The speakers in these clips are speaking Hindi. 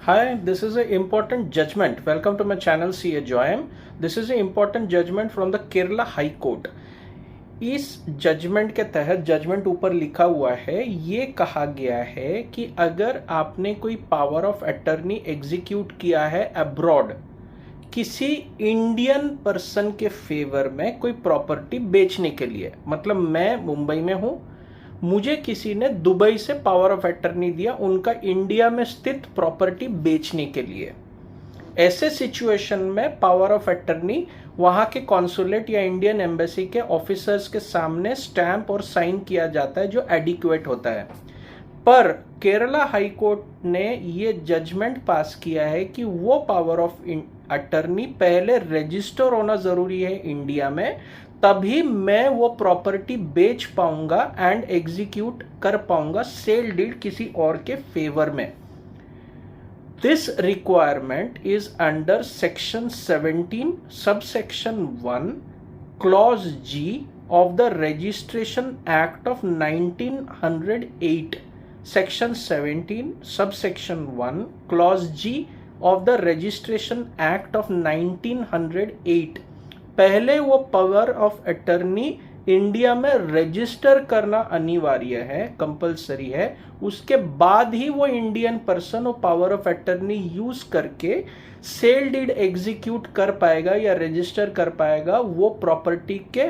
Hi, this is an important judgment. Welcome to my channel CA Joyam. This is an important judgment from the Kerala High Court. इस जजमेंट के तहत जजमेंट ऊपर लिखा हुआ है, ये कहा गया है कि अगर आपने कोई पावर ऑफ अटर्नी एग्जीक्यूट किया है अब्रॉड किसी इंडियन पर्सन के फेवर में कोई प्रॉपर्टी बेचने के लिए, मतलब मैं मुंबई में हूं, मुझे किसी ने दुबई से पावर ऑफ अटर्नी दिया उनका इंडिया में स्थित प्रॉपर्टी बेचने के लिए। ऐसे सिचुएशन में पावर ऑफ अटर्नी वहां के कॉन्सुलेट या इंडियन एम्बेसी के ऑफिसर्स के सामने स्टैंप और साइन किया जाता है, जो एडिक्वेट होता है। पर केरला हाई कोर्ट ने ये जजमेंट पास किया है कि वो पावर ऑफ अटर्नी पहले रजिस्टर होना जरूरी है इंडिया में, तभी मैं वो प्रॉपर्टी बेच पाऊंगा एंड एग्जीक्यूट कर पाऊंगा सेल डीड किसी और के फेवर में। This requirement is under section 17 subsection 1 clause ji of the registration act of 1908। Section 17 subsection 1 clause ji of the registration act of 1908। पहले वो पावर ऑफ अटर्नी इंडिया में रजिस्टर करना अनिवार्य है, कंपलसरी है। उसके बाद ही वो इंडियन पर्सन वो पावर ऑफ अटर्नी यूज करके सेल डीड एग्जीक्यूट कर पाएगा या रजिस्टर कर पाएगा वो प्रॉपर्टी के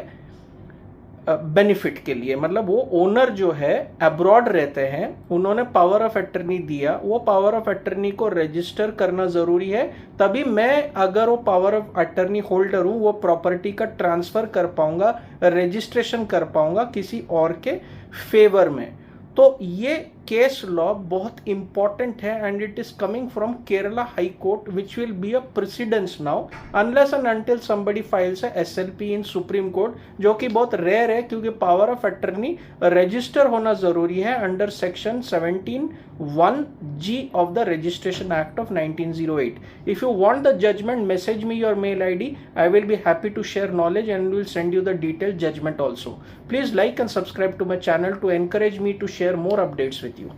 बेनिफिट के लिए। मतलब वो ओनर जो है अब्रॉड रहते हैं, उन्होंने पावर ऑफ अटर्नी दिया, वो पावर ऑफ अटर्नी को रजिस्टर करना जरूरी है, तभी मैं अगर वो पावर ऑफ अटर्नी होल्डर हूं वो प्रॉपर्टी का ट्रांसफर कर पाऊंगा, रजिस्ट्रेशन कर पाऊंगा किसी और के फेवर में। तो ये केस लॉ बहुत इंपॉर्टेंट है and it is coming from Kerala high court which will be a precedence now unless and until somebody files a SLP in supreme court, जो कि बहुत रेयर है क्योंकि पावर ऑफ अटर्नी रजिस्टर होना जरूरी है under section 17(1)(g of the registration act of 1908. If you want the judgment, message me your mail ID. I will be happy to share knowledge and will send you the detailed judgment also. Please like and subscribe to my channel to encourage me to share more updates with you.